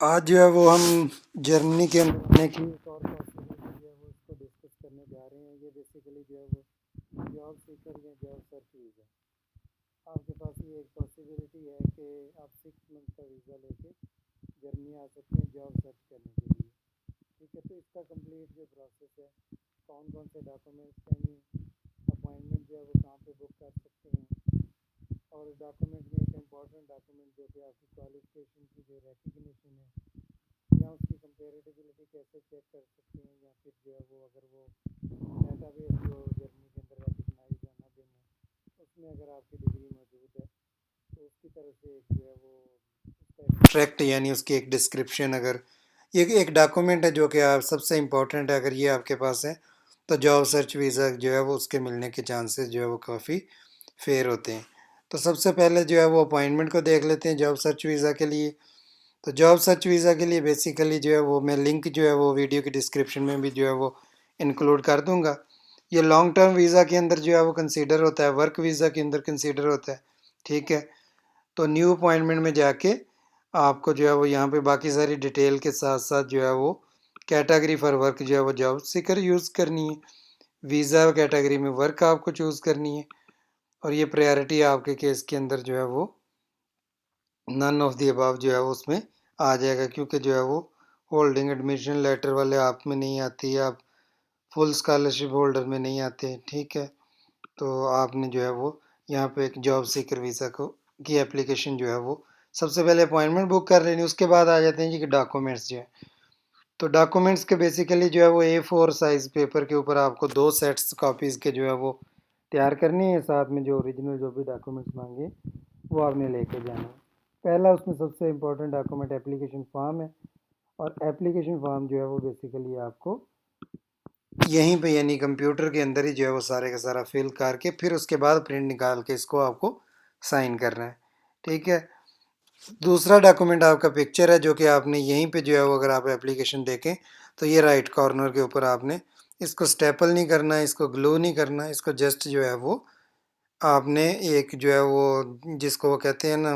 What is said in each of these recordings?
आज जो है वो हम जर्मनी के अंदर रहने की एक और पॉसिबिलिटी जो है वो इसको डिस्कस करने जा रहे हैं। ये बेसिकली जो है वो जॉब सीकर या जॉब सर्च वीज़ा। आपके पास ये एक पॉसिबिलिटी है कि आप 6 मंथ का वीज़ा लेके जर्मनी आ सकते हैं जॉब सर्च करने के लिए। ठीक है, तो इसका कंप्लीट जो प्रोसेस है, कौन कौन से डॉक्यूमेंट्स चाहिए, अपॉइंटमेंट जो है वो कहाँ पे बुक कर सकते हैं, और डॉक्यूमेंट में एक इम्पॉर्टेंट डॉक्यूमेंट जो कि आपकी क्वालिफिकेशन की जो रिकग्निशन है या उसकी कंपेरेटिबिलिटी कैसे चेक कर सकते हैं, या फिर जो है वो अगर वो डेटाबेस जो जर्मनी के अंदर रिकगनाइज है ना बिन उसमें अगर आपकी डिग्री मौजूद है तो उसकी तरफ से एक जो है वो उसका एक्सट्रैक्ट यानी उसकी एक डिस्क्रिप्शन, अगर ये एक डॉक्यूमेंट है जो कि आप सबसे इम्पोर्टेंट है, अगर ये आपके पास है तो जॉब सर्च वीज़ा जो है वो उसके मिलने के चांसेस जो है वो काफ़ी फेयर होते हैं। तो सबसे पहले जो है वो अपॉइंटमेंट को देख लेते हैं जॉब सर्च वीज़ा के लिए। तो जॉब सर्च वीज़ा के लिए बेसिकली जो है वो मैं लिंक जो है वो वीडियो की डिस्क्रिप्शन में भी जो है वो इंक्लूड कर दूंगा। ये लॉन्ग टर्म वीज़ा के अंदर जो है वो कंसीडर होता है, वर्क वीज़ा के अंदर कंसीडर होता है। ठीक है, तो न्यू अपॉइंटमेंट में जाके आपको जो है वो यहाँ पे बाकी सारी डिटेल के साथ साथ जो है वो कैटेगरी फॉर वर्क जो है वो जॉब सीकर यूज़ करनी है। वीज़ा कैटेगरी में वर्क आपको चूज़ करनी है, और ये प्रायोरिटी आपके केस के अंदर जो है वो नन ऑफ दी अबव जो है वो उसमें आ जाएगा, क्योंकि जो है वो होल्डिंग एडमिशन लेटर वाले आप में नहीं आती है, आप फुल स्कॉलरशिप होल्डर में नहीं आते। ठीक है, तो आपने जो है वो यहाँ पे एक जॉब सीकर वीज़ा को की एप्लीकेशन जो है वो सबसे पहले अपॉइंटमेंट बुक कर लेनी, उसके बाद आ जाते हैं जी कि डॉक्यूमेंट्स जो है। तो डॉक्यूमेंट्स के बेसिकली जो है वो A4 साइज़ पेपर के ऊपर आपको 2 सेट्स कॉपीज़ के जो है वो तैयार करनी है, साथ में जो ओरिजिनल जो भी डॉक्यूमेंट्स मांगे वो आपने लेके जाना है। पहला उसमें सबसे इम्पोर्टेंट डॉक्यूमेंट एप्लीकेशन फॉर्म है, और एप्लीकेशन फॉर्म जो है वो बेसिकली आपको यहीं पे यानी कंप्यूटर के अंदर ही जो है वो सारे का सारा फिल करके फिर उसके बाद प्रिंट निकाल के इसको आपको साइन करना है। ठीक है, दूसरा डॉक्यूमेंट आपका पिक्चर है, जो कि आपने यहीं पे जो है वो अगर आप एप्लीकेशन देखें तो ये राइट कॉर्नर के ऊपर आपने इसको स्टेपल नहीं करना है, इसको ग्लू नहीं करना है, इसको जस्ट जो है वो आपने एक जो है वो जिसको वो कहते हैं ना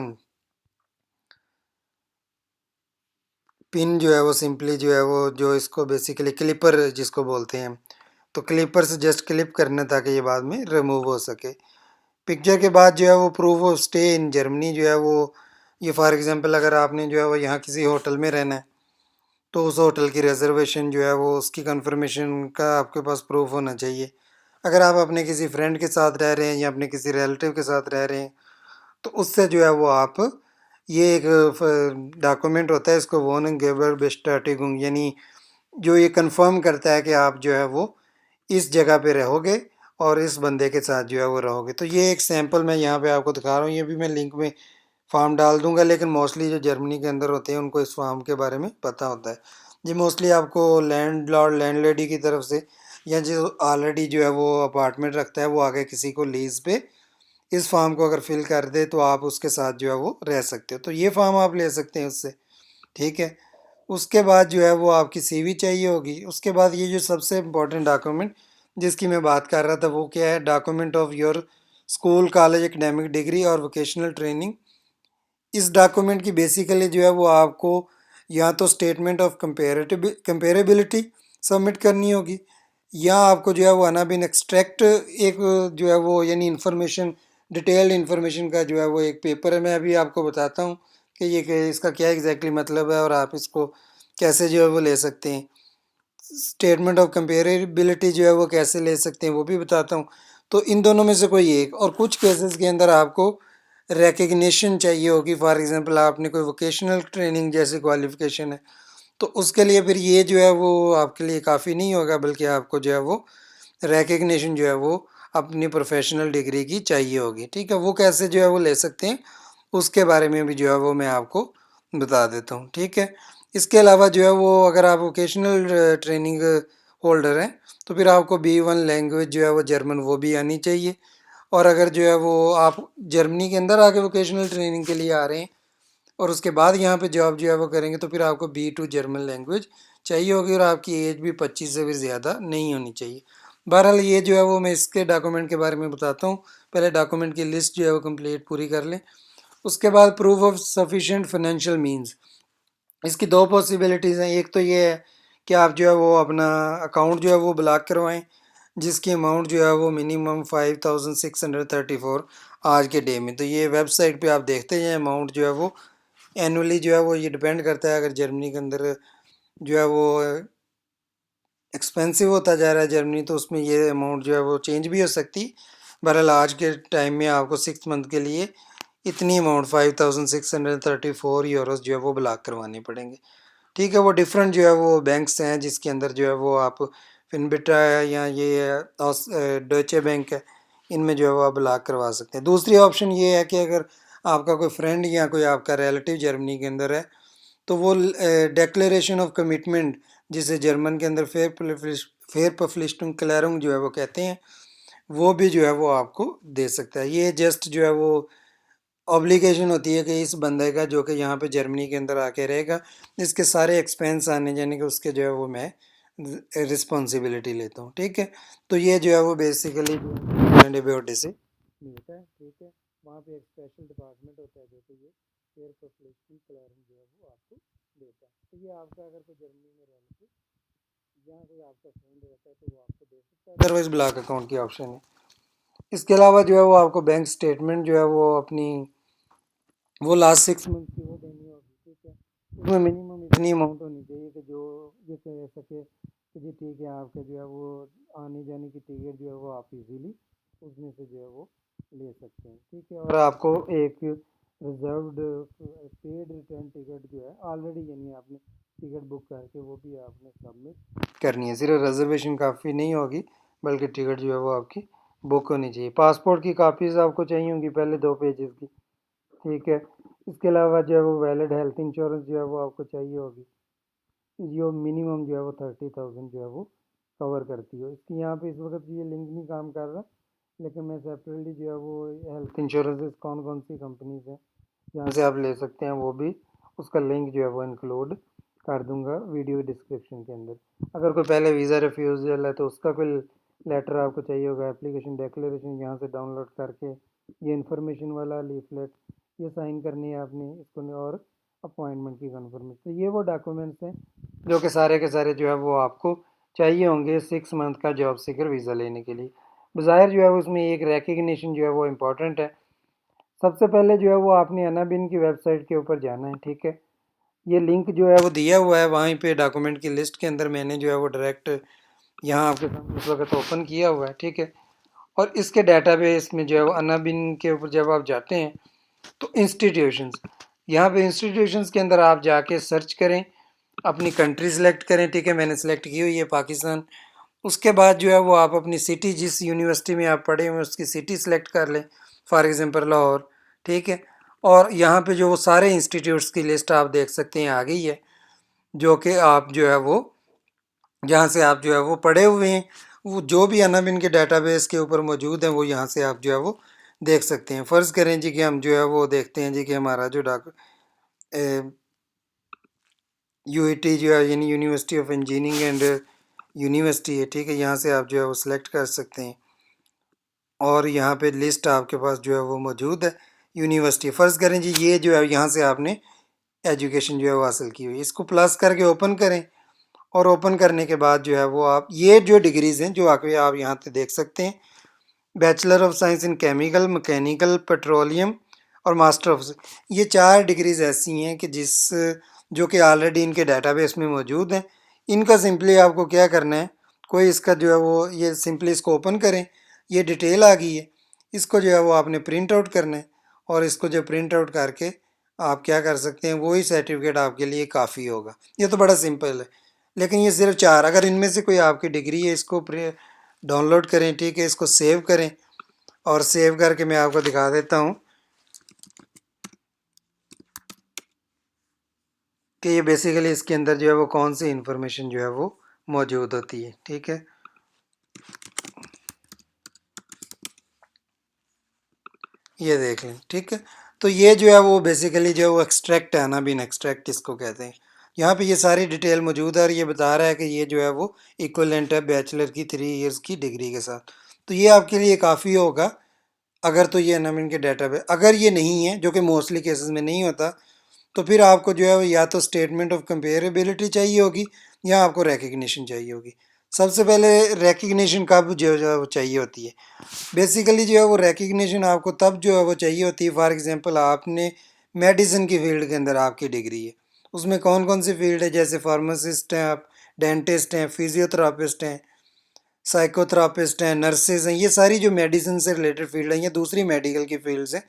पिन, जो है वो सिंपली जो है वो जो इसको बेसिकली क्लिपर जिसको बोलते हैं, तो क्लिपर से जस्ट क्लिप करना ताकि ये बाद में रिमूव हो सके। पिक्चर के बाद जो है वो proof of stay in Germany जो है वो, ये फॉर एग्जांपल अगर आपने जो है वो यहाँ किसी होटल में रहना है तो उस होटल की रिजर्वेशन जो है वो उसकी कंफर्मेशन का आपके पास प्रूफ होना चाहिए। अगर आप अपने किसी फ्रेंड के साथ रह रहे हैं या अपने किसी रिलेटिव के साथ रह रहे हैं तो उससे जो है वो आप ये एक डॉक्यूमेंट होता है, इसको वोन गेबर बेस्टाटिगुंग, यानी जो ये कंफर्म करता है कि आप जो है वो इस जगह पे रहोगे और इस बंदे के साथ जो है वो रहोगे। तो ये एक सैंपल मैं यहाँ पे आपको दिखा रहा हूँ, ये भी मैं लिंक में फॉर्म डाल दूंगा, लेकिन मोस्टली जो जर्मनी के अंदर होते हैं उनको इस फॉर्म के बारे में पता होता है। ये मोस्टली आपको लैंड लॉर्ड लैंड लेडी की तरफ से, या जो ऑलरेडी जो है वो अपार्टमेंट रखता है वो आगे किसी को लीज पे इस फॉर्म को अगर फिल कर दे तो आप उसके साथ जो है वो रह सकते हो, तो ये फॉर्म आप ले सकते हैं उससे। ठीक है, उसके बाद जो है वो आपकी सीवी चाहिए होगी। उसके बाद ये जो सबसे इम्पोर्टेंट डॉक्यूमेंट जिसकी मैं बात कर रहा था वो क्या है, document of your school college academic degree और वोकेशनल ट्रेनिंग। इस डॉक्यूमेंट की बेसिकली जो है वो आपको या तो स्टेटमेंट ऑफ कंपेरेबिलिटी सबमिट करनी होगी, या आपको जो है वो अनाबिन एक्सट्रैक्ट एक जो है वो यानी इन्फॉर्मेशन डिटेल्ड इन्फॉर्मेशन का जो है वो एक पेपर है। मैं अभी आपको बताता हूँ कि इसका क्या एग्जैक्टली मतलब है और आप इसको कैसे जो है वो ले सकते हैं। स्टेटमेंट ऑफ कंपेरेबिलिटी जो है वो कैसे ले सकते हैं वो भी बताता हूँ। तो इन दोनों में से कोई एक, और कुछ केसेस के अंदर आपको रिकग्निशन चाहिए होगी, फॉर एग्जांपल आपने कोई वोकेशनल ट्रेनिंग जैसे क्वालिफिकेशन है तो उसके लिए फिर ये जो है वो आपके लिए काफ़ी नहीं होगा, बल्कि आपको जो है वो रिकग्निशन जो है वो अपनी प्रोफेशनल डिग्री की चाहिए होगी। ठीक है, वो कैसे जो है वो ले सकते हैं उसके बारे में भी जो है वो मैं आपको बता देता हूँ। ठीक है, इसके अलावा जो है वो अगर आप वोकेशनल ट्रेनिंग होल्डर हैं तो फिर आपको B1 लैंग्वेज जो है वो जर्मन वो भी आनी चाहिए। और अगर जो है वो आप जर्मनी के अंदर आके वोकेशनल ट्रेनिंग के लिए आ रहे हैं और उसके बाद यहाँ पे जॉब जो है वो करेंगे तो फिर आपको B2 जर्मन लैंग्वेज चाहिए होगी, और आपकी एज भी 25 से भी ज़्यादा नहीं होनी चाहिए। बहरहाल ये जो है वो मैं इसके डॉक्यूमेंट के बारे में बताता हूँ। पहले डॉक्यूमेंट की लिस्ट जो है वो कंप्लीट पूरी कर लें। उसके बाद proof of sufficient financial means, इसकी दो पॉसिबिलिटीज़ हैं। एक तो ये है कि आप जो है वो अपना अकाउंट जो है वो ब्लॉक करवाएं, जिसकी अमाउंट जो है वो मिनिमम 5634 आज के डे में। तो ये वेबसाइट पे आप देखते हैं अमाउंट जो है वो एनुअली जो है वो ये डिपेंड करता है। अगर जर्मनी के अंदर जो है वो एक्सपेंसिव होता जा रहा है जर्मनी, तो उसमें ये अमाउंट जो है वो चेंज भी हो सकती। बहरहाल आज के टाइम में आपको 6 मंथ के लिए इतनी अमाउंट 5634 यूरोस जो है वो ब्लॉक करवाने पड़ेंगे। ठीक है, वो डिफरेंट जो है वो बैंक्स हैं जिसके अंदर जो है वो आप फिनबिटा है या ये डोइचे बैंक है, इनमें जो है वो आप ब्लॉक करवा सकते हैं। दूसरी ऑप्शन ये है कि अगर आपका कोई फ्रेंड या कोई आपका रिलेटिव जर्मनी के अंदर है, तो वो डेक्लेरेशन ऑफ कमिटमेंट, जिसे जर्मन के अंदर फेयर पफ्लिश्टुंग क्लैरुंग जो है वो कहते हैं, वो भी जो है वो आपको दे सकता है। ये जस्ट जो है वो ऑब्लिगेशन होती है कि इस बंदे का जो कि यहाँ पे जर्मनी के अंदर आके रहेगा, इसके सारे एक्सपेंस आने जाने के उसके जो है वो मैं रिस्पॉन्सिबिलिटी लेता हूँ। ठीक है, तो ये जो है वो बेसिकली एंटीबायोटिक से मिलता है। ठीक है, वहाँ पे एक स्पेशल डिपार्टमेंट होता है जो कि ये फेयर पॉपुलेशन क्लियरेंस जो है वो आपको देता है। तो ये आपका अगर कोई जर्मनी में रहने से जहाँ कोई आपका फ्रेंड रहता है तो वो आपको दे सकता है, अदरवाइज ब्लॉक अकाउंट की ऑप्शन है। इसके अलावा जो है वो आपको बैंक स्टेटमेंट जो है वो अपनी वो लास्ट 6 मंथ की वो देनी होगी। ठीक है, उसमें मिनिमम इतनी अमाउंट होनी चाहिए कि जो ये कह सके कि जी ठीक है, आपका जो है वो आने जाने की टिकट जो है वो आप इजीली उसमें से जो है वो ले सकते हैं। ठीक है, और आपको एक रिजर्व्ड पेड रिटर्न टिकट जो है ऑलरेडी, यानी आपने टिकट बुक करके वो भी आपने सबमिट करनी है। सिर्फ रिजर्वेशन काफ़ी नहीं होगी, बल्कि टिकट जो है वो आपकी बुक होनी चाहिए। पासपोर्ट की कापीज़ आपको चाहिए होंगी, पहले 2 पेजेस की। ठीक है, इसके अलावा जो है वो वैलिड हेल्थ इंश्योरेंस जो है वो आपको चाहिए होगी, जो मिनिमम जो है वो 30,000 जो है वो कवर करती है। इसकी यहाँ पे इस वक्त ये लिंक नहीं काम कर रहा, लेकिन मैं सेपरेटली जो है वो हेल्थ इंश्योरेंस कौन कौन सी कंपनीज हैं जहाँ से आप ले सकते हैं वो भी उसका लिंक जो है वो इंक्लूड कर दूंगा वीडियो डिस्क्रिप्शन के अंदर। अगर कोई पहले वीज़ा रिफ्यूज़ल है तो उसका कोई लेटर आपको चाहिए होगा, एप्लीकेशन डिक्लेरेशन यहाँ से डाउनलोड करके ये इन्फॉर्मेशन वाला लीफलेट ये साइन करनी है आपने इसको, और अपॉइंटमेंट की कन्फर्मेशन। तो ये वो डॉक्यूमेंट्स हैं जो कि सारे के सारे जो है वो आपको चाहिए होंगे 6 मंथ का जॉब सीकर वीज़ा लेने के लिए। बज़ाहिर जो है उसमें एक रिकग्निशन जो है वो इम्पॉर्टेंट है। सबसे पहले जो है वो आपने अनाबिन की वेबसाइट के ऊपर जाना है। ठीक है, ये लिंक जो है वो दिया हुआ है वहीं पे डॉक्यूमेंट की लिस्ट के अंदर, मैंने जो है वो डायरेक्ट यहाँ आपके सामने इस वक्त ओपन किया हुआ है। ठीक है, और इसके डाटाबेस में जो है वो अनाबिन के ऊपर जब आप जाते हैं तो इंस्टीट्यूशंस, यहाँ पे इंस्टीट्यूशंस के अंदर आप जाके सर्च करें, अपनी कंट्री सेलेक्ट करें। ठीक है, मैंने सेलेक्ट की हुई है पाकिस्तान। उसके बाद जो है वो आप अपनी सिटी, जिस यूनिवर्सिटी में आप पढ़े हुए उसकी सिटी सेलेक्ट कर लें, फॉर एग्जांपल लाहौर। ठीक है, और यहाँ पे जो वो सारे इंस्टीट्यूट्स की लिस्ट आप देख सकते हैं आ गई है, जो कि आप जो है वो जहाँ से आप जो है वो पढ़े हुए हैं, वो जो भी अनाबिन के डाटाबेस के ऊपर मौजूद हैं वो यहाँ से आप जो है वो देख सकते हैं। फ़र्ज़ करें जी कि हम जो है वो देखते हैं जी कि हमारा जो यूईटी जो है यानी university of engineering and university है। ठीक है, यहाँ से आप जो है वो सिलेक्ट कर सकते हैं और यहाँ पे लिस्ट आपके पास जो है वो मौजूद है यूनिवर्सिटी। फ़र्ज़ करें जी ये जो है यहाँ से आपने एजुकेशन जो है वो हासिल की हुई, इसको प्लस करके ओपन करें, और ओपन करने के बाद जो है वो आप ये जो डिग्रीज़ हैं जो आके आप यहाँ पे देख सकते हैं, bachelor of science in chemical, mechanical, petroleum और मास्टर ऑफ, ये 4 डिग्रीज़ ऐसी हैं कि जो कि ऑलरेडी इनके डाटाबेस में मौजूद हैं। इनका सिंपली आपको क्या करना है, कोई इसका जो है वो ये सिंपली इसको ओपन करें, ये डिटेल आ गई है, इसको जो है वो आपने प्रिंट आउट करना है, और इसको जो प्रिंट आउट करके आप क्या कर सकते हैं, वही सर्टिफिकेट आपके लिए काफ़ी होगा। ये तो बड़ा सिंपल है, लेकिन ये सिर्फ 4, अगर इनमें से कोई आपकी डिग्री है इसको डाउनलोड करें। ठीक है, इसको सेव करें, और सेव करके मैं आपको दिखा देता हूँ कि ये बेसिकली इसके अंदर जो है वो कौन सी इंफॉर्मेशन जो है वो मौजूद होती है। ठीक है, ये देख लें। ठीक है, तो ये जो है वो बेसिकली जो है वो एक्सट्रैक्ट है ना, बिन एक्सट्रैक्ट इसको कहते हैं। यहाँ पे ये सारी डिटेल मौजूद है, और ये बता रहा है कि ये जो है वो इक्वलेंट है बैचलर की 3 इयर्स की डिग्री के साथ। तो ये आपके लिए काफ़ी होगा अगर तो ये अनमिन के डाटा पे, अगर ये नहीं है, जो कि मोस्टली केसेस में नहीं होता, तो फिर आपको जो है वो या तो स्टेटमेंट ऑफ कंपेरेबिलिटी चाहिए होगी या आपको रिकग्निशन चाहिए होगी। सबसे पहले रिकग्निशन कब जो है वो चाहिए होती है? बेसिकली जो है वो रिकग्निशन आपको तब जो है वो चाहिए होती है, फॉर एग्जांपल आपने मेडिसिन की फील्ड के अंदर आपकी डिग्री है, उसमें कौन कौन सी फील्ड है, जैसे फार्मासिस्ट हैं आप, डेंटिस्ट हैं, फिजियोथेरापिस्ट हैं, साइकोथेरापिस्ट हैं, नर्सेज हैं, ये सारी जो मेडिसिन से रिलेटेड फील्ड हैं, ये दूसरी मेडिकल की फील्ड्स हैं।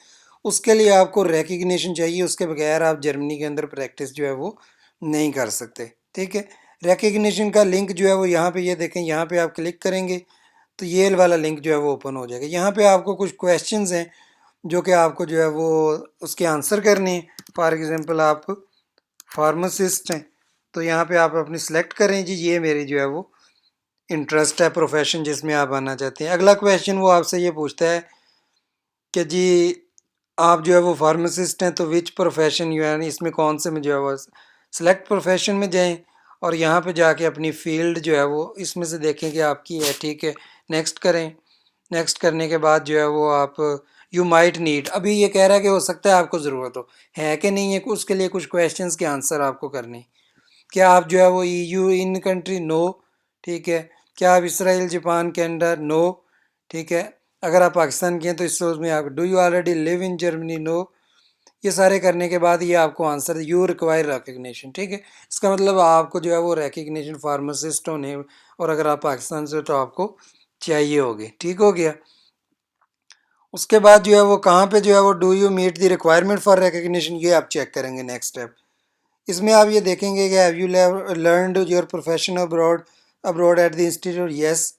उसके लिए आपको रिकग्निशन चाहिए, उसके बगैर आप जर्मनी के अंदर प्रैक्टिस जो है वो नहीं कर सकते। ठीक है, रिकग्निशन का लिंक जो है वो यहाँ पे ये देखें, यहाँ पे आप क्लिक करेंगे तो ये वाला लिंक जो है वो ओपन हो जाएगा। यहाँ पे आपको कुछ क्वेश्चंस हैं जो कि आपको जो है वो उसके आंसर करने हैं। फॉर एग्जांपल आप फार्मासिस्ट हैं तो यहाँ पे आप अपनी सेलेक्ट करें जी, ये मेरी जो है वो इंटरेस्ट है, प्रोफेशन जिसमें आप आना चाहते हैं। अगला क्वेश्चन वो आपसे ये पूछता है कि जी आप जो है वो फार्मासिस्ट हैं तो विच प्रोफेशन यू है, इसमें कौन से में जो है वो सेलेक्ट प्रोफेशन में जाएं और यहाँ पे जाके अपनी फील्ड जो है वो इसमें से देखें कि आपकी है। ठीक है, नेक्स्ट करें। नेक्स्ट करने के बाद जो है वो आप यू माइट नीड, अभी ये कह रहा है कि हो सकता है आपको ज़रूरत हो, है कि नहीं है, उसके लिए कुछ क्वेश्चंस के आंसर आपको करने। क्या आप जो है वो ईयू इन कंट्री, नो। ठीक है, क्या आप इसराइल, जापान, कनाडा, नो। ठीक है, अगर आप पाकिस्तान के हैं तो इस सोच में आप do you already live in Germany, no. ये सारे करने के बाद ये आपको आंसर यू रिक्वायर रिकग्निशन। ठीक है, इसका मतलब आपको जो है वो रिकग्निशन फार्मासिस्ट होने और अगर आप पाकिस्तान से तो आपको चाहिए होगी। ठीक हो गया। उसके बाद जो है वो कहाँ पे जो है वो do you meet the requirement for recognition, ये आप चेक करेंगे नेक्स्ट स्टेप। इसमें आप ये देखेंगे कि have you learned your profession abroad, abroad at the institute, yes.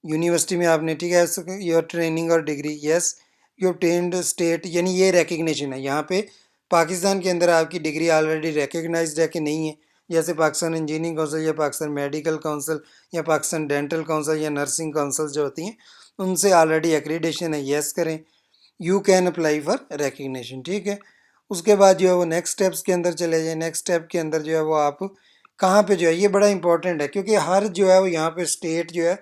University में आपने, ठीक है, योर ट्रेनिंग और degree, yes. You obtained state, यानी ये रिकग्निशन है। यहाँ पे पाकिस्तान के अंदर आपकी डिग्री ऑलरेडी रिकग्नाइज्ड है कि नहीं है, जैसे पाकिस्तान इंजीनियरिंग काउंसिल या पाकिस्तान मेडिकल काउंसिल या पाकिस्तान डेंटल काउंसिल या नर्सिंग काउंसिल जो होती हैं उनसे ऑलरेडी एक्रीडेशन है, यस करें। You can apply for recognition. ठीक है, उसके बाद जो है वो नेक्स्ट स्टेप्स के अंदर चले जाए। नेक्स्ट स्टेप के अंदर जो है वो आप कहाँ पे जो है, ये बड़ा इंपॉर्टेंट है क्योंकि हर जो है वो यहाँ पे स्टेट जो है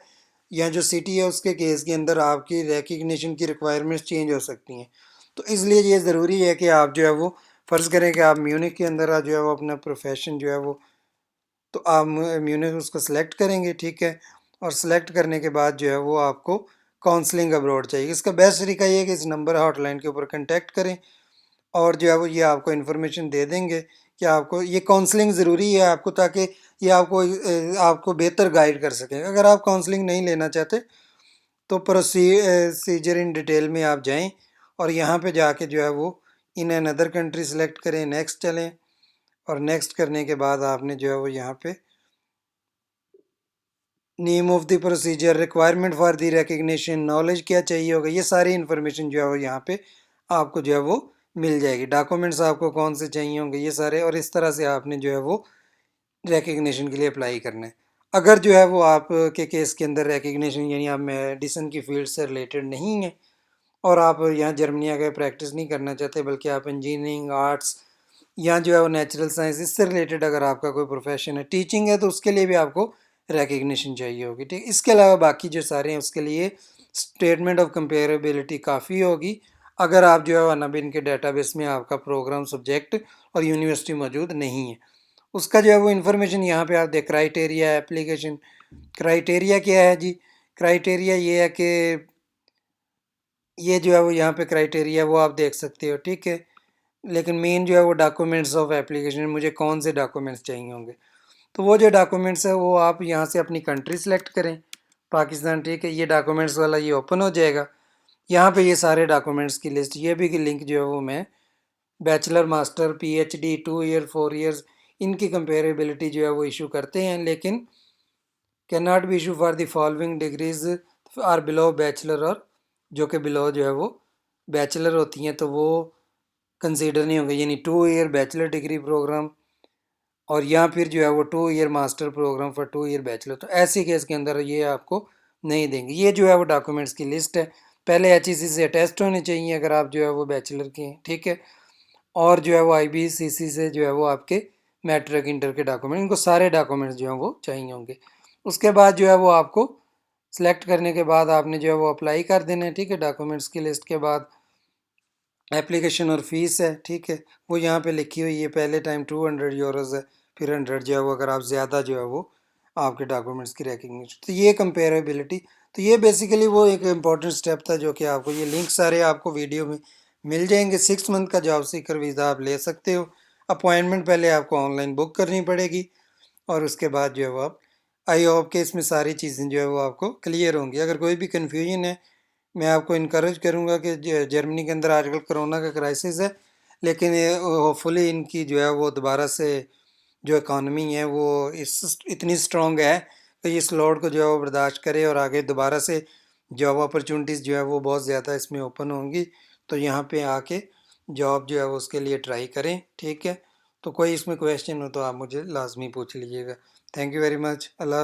या जो सिटी है उसके केस के अंदर आपकी रिकग्निशन की रिक्वायरमेंट्स चेंज हो सकती हैं। तो इसलिए ये ज़रूरी है कि आप जो है वो फ़र्ज़ करें कि आप म्यूनिक के अंदर जो है वो अपना प्रोफेशन जो है वो, तो आप म्यूनिक उसको सेलेक्ट करेंगे। ठीक है, और सेलेक्ट करने के बाद जो है वो आपको काउंसलिंग अब्रॉड चाहिए। इसका बेस्ट तरीका ये है कि इस नंबर हॉटलाइन के ऊपर कंटेक्ट करें और जो है वो ये आपको इन्फॉर्मेशन दे देंगे कि आपको ये काउंसलिंग ज़रूरी है आपको, ताकि ये आपको बेहतर गाइड कर सकें। अगर आप काउंसलिंग नहीं लेना चाहते तो प्रोसीजर इन डिटेल में आप जाएं और यहाँ पे जाके जो है वो in an other country select करें, नेक्स्ट चलें और नेक्स्ट करने के बाद आपने जो है वो यहाँ पे name of the procedure, requirement for the recognition, knowledge क्या चाहिए होगा, ये सारी इन्फॉर्मेशन जो है वो यहाँ पे आपको जो है वो मिल जाएगी। डॉक्यूमेंट्स आपको कौन से चाहिए होंगे ये सारे, और इस तरह से आपने जो है वो रिकग्निशन के लिए अप्लाई करना है। अगर जो है वो आपके केस के अंदर रिकग्निशन यानी आप मेडिसिन की फील्ड से रिलेटेड नहीं है और आप यहाँ जर्मनी आकर प्रैक्टिस नहीं करना चाहते बल्कि आप इंजीनियरिंग, आर्ट्स या जो है वो नेचुरल साइंस, इससे रिलेटेड अगर आपका कोई प्रोफेशन है, टीचिंग है, तो उसके लिए भी आपको रिकग्निशन चाहिए होगी। ठीक, इसके अलावा बाकी जो सारे हैं उसके लिए स्टेटमेंट ऑफ कंपेरेबिलिटी काफ़ी होगी अगर आप जो है अनाबिन के डेटाबेस में आपका प्रोग्राम, सब्जेक्ट और यूनिवर्सिटी मौजूद नहीं है। उसका जो है वो इन्फॉर्मेशन यहाँ पे आप देख, क्राइटेरिया एप्लीकेशन। क्राइटेरिया क्या है जी? क्राइटेरिया ये है कि ये जो है वो यहाँ पे क्राइटेरिया वो आप देख सकते हो। ठीक है, लेकिन मेन जो है वो डॉक्यूमेंट्स ऑफ एप्लीकेशन, मुझे कौन से डॉक्यूमेंट्स चाहिए होंगे, तो वो जो डॉक्यूमेंट्स है वो आप यहाँ से अपनी कंट्री सेलेक्ट करें, पाकिस्तान। ठीक है, ये डॉक्यूमेंट्स वाला ये ओपन हो जाएगा। यहाँ पे ये सारे डॉक्यूमेंट्स की लिस्ट, ये भी लिंक जो है वो मैं bachelor, master, PhD, 2 year, 4 years, इनकी कंपेरेबिलिटी जो है वो इशू करते हैं, लेकिन can not be issue for the following degrees are below bachelor, और जो कि बिलो जो है वो बैचलर होती हैं तो वो कंसीडर नहीं होंगे, यानी 2 ईयर बैचलर डिग्री प्रोग्राम और या फिर जो है वो 2 year master programme for 2 year bachelor, तो ऐसे केस के अंदर ये आपको नहीं देंगे। ये जो है वो डॉक्यूमेंट्स की लिस्ट है। पहले एचईसी से अटेस्ट होने चाहिए अगर आप जो है वो बैचलर के हैं। ठीक है, और जो है वो आईबीसीसी से जो है वो आपके मैट्रिक, इंटर के डॉक्यूमेंट, इनको सारे डॉक्यूमेंट्स जो हैं वो चाहिए होंगे। उसके बाद जो है वो आपको सेलेक्ट करने के बाद आपने जो है वो अप्लाई कर देना है। ठीक है, डॉक्यूमेंट्स की लिस्ट के बाद एप्लीकेशन और फीस है, ठीक है, वो यहाँ पे लिखी हुई है। पहले टाइम 200 यूरोज़ है, फिर 100 जो है वो, अगर आप ज़्यादा जो है वो आपके डॉक्यूमेंट्स की रिकग्निशन, तो ये कंपेरेबिलिटी। तो ये बेसिकली वो एक इम्पॉर्टेंट स्टेप था जो कि आपको, ये लिंक सारे आपको वीडियो में मिल जाएंगे। 6 मंथ का जॉब सीकर वीज़ा आप ले सकते हो। अपॉइंटमेंट पहले आपको ऑनलाइन बुक करनी पड़ेगी, और उसके बाद जो है वो आप, आई होप के इसमें सारी चीज़ें जो है वो आपको क्लियर होंगी। अगर कोई भी कन्फ्यूजन है, मैं आपको इनकरेज करूंगा कि जर्मनी के अंदर आजकल कोरोना का क्राइसिस है, लेकिन ये होपफुली इनकी जो है वो दोबारा से जो इकॉनमी है वो इस इतनी स्ट्रांग है कि इस लोड को जो है वो बर्दाश्त करे, और आगे दोबारा से जॉब अपॉर्चुनिटीज़ जो है वो बहुत ज़्यादा इसमें ओपन होंगी। तो यहाँ पे आके जॉब जो है वो उसके लिए ट्राई करें, ठीक है। तो कोई इसमें क्वेश्चन हो तो आप मुझे लाजमी पूछ लीजिएगा। Thank you very much. Allah.